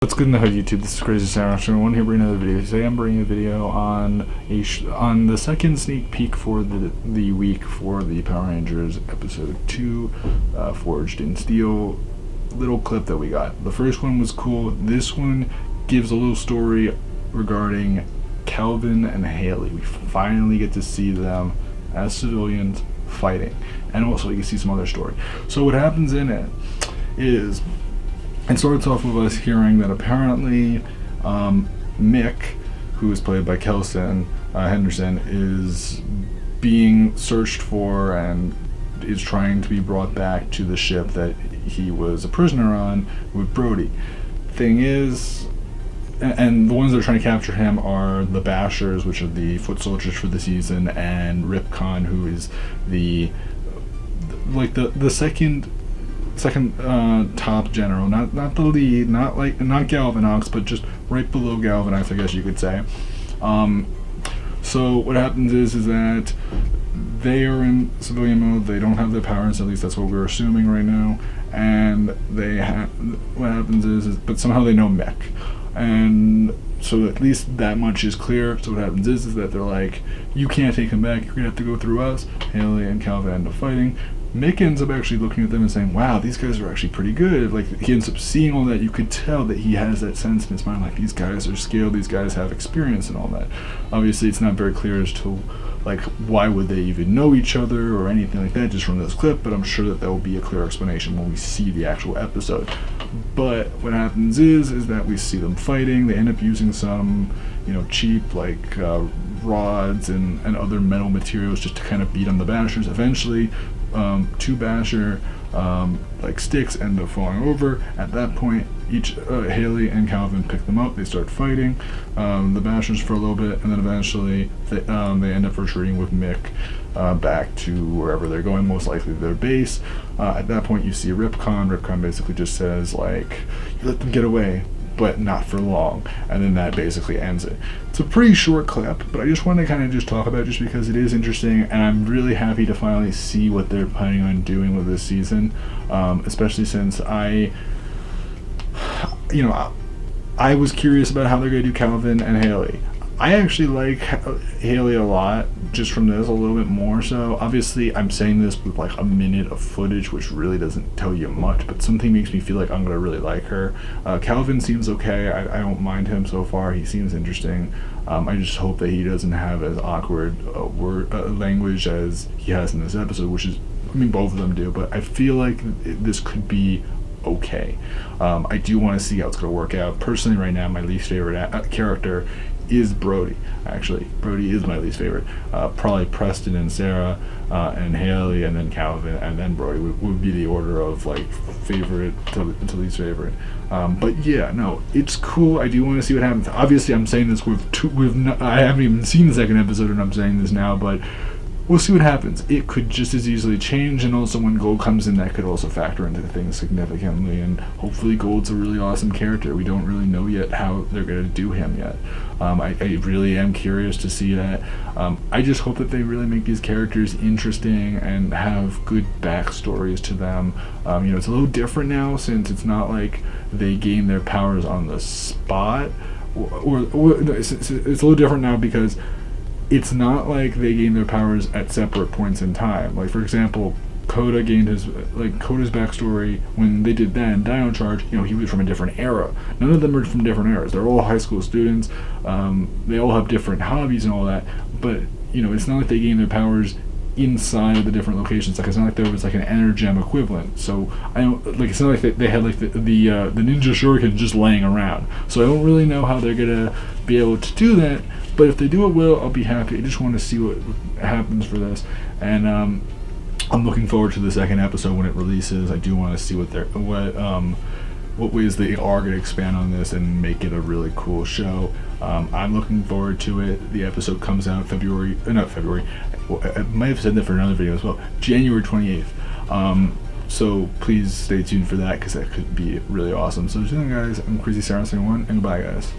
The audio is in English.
What's good in the hood, YouTube? This is Crazy Sarah. One here bringing another video. Today I'm bringing a video on on the second sneak peek for the week for the Power Rangers episode 2, Forged in Steel little clip that we got. The first one was cool. This one gives a little story regarding Calvin and Haley. We finally get to see them as civilians fighting, and also you can see some other story. So what happens in it is, it starts off with us hearing that apparently Mick, who is played by Kelson Henderson, is being searched for and is trying to be brought back to the ship that he was a prisoner on with Brody. Thing is, and the ones that are trying to capture him are the Bashers, which are the foot soldiers for the season, and Ripcon, who is the second top general, not the lead, not Galvanox, but just right below Galvanox, I guess you could say. So what happens is that they are in civilian mode. They don't have their powers, at least that's what we're assuming right now. And what happens is but somehow they know Mick, and so at least that much is clear. So what happens is that they're like, you can't take him back, you're gonna have to go through us. Haley and Calvin end up fighting. Mick ends up actually looking at them and saying, wow, these guys are actually pretty good. Like, he ends up seeing all that. You could tell that he has that sense in his mind, like, these guys are skilled, these guys have experience and all that. Obviously, it's not very clear as to, like, why would they even know each other or anything like that just from this clip, but I'm sure that there will be a clear explanation when we see the actual episode. But what happens is that we see them fighting. They end up using some, cheap, like, rods and other metal materials just to kind of beat on the Bashers. Eventually, two Basher sticks end up falling over. At that point, each Haley and Calvin pick them up. They start fighting the Bashers for a little bit, and then eventually they end up retreating with Mick back to wherever they're going, most likely their base. At that point, you see Ripcon. Ripcon basically just says, like, you let them get away, but not for long, and then that basically ends it. It's a pretty short clip, but I just want to kind of just talk about it just because it is interesting, and I'm really happy to finally see what they're planning on doing with this season, especially since I was curious about how they're going to do Calvin and Haley. I actually like Haley a lot, just from this, a little bit more so. Obviously, I'm saying this with like a minute of footage, which really doesn't tell you much, but something makes me feel like I'm going to really like her. Calvin seems okay. I don't mind him so far. He seems interesting. I just hope that he doesn't have as awkward language as he has in this episode, which is, both of them do, but I feel like this could be okay. I do want to see how it's going to work out. Personally, right now, my least favorite character is Brody. Actually, Brody is my least favorite. Probably Preston and Sarah, and Haley, and then Calvin, and then Brody would be the order of like favorite to least favorite. But yeah, no, it's cool. I do want to see what happens. Obviously, I'm saying this I haven't even seen the second episode, and I'm saying this now, but we'll see what happens. It could just as easily change, and also when Gold comes in, that could also factor into things significantly, and hopefully Gold's a really awesome character. We don't really know yet how they're going to do him yet. I really am curious to see that. I just hope that they really make these characters interesting and have good backstories to them. It's a little different now, since it's not like they gain their powers on the spot, or it's a little different now because it's not like they gain their powers at separate points in time. Like, for example, Coda gained Coda's backstory when they did that in Dino Charge. He was from a different era. None of them are from different eras. They're all high school students. They all have different hobbies and all that. But it's not like they gain their powers inside of the different locations. Like, it's not like there was like an Energem equivalent. So I don't like. It's not like they had like the Ninja Shuriken just laying around. So I don't really know how they're gonna be able to do that. But if they do it well, I'll be happy. I just want to see what happens for this, and I'm looking forward to the second episode when it releases. I do want to see what ways they are going to expand on this and make it a really cool show. I'm looking forward to it. The episode comes out February. Well, I might have said that for another video as well. January 28th. So please stay tuned for that, because that could be really awesome. So, guys, I'm Crazy Sarah 1, and goodbye, guys.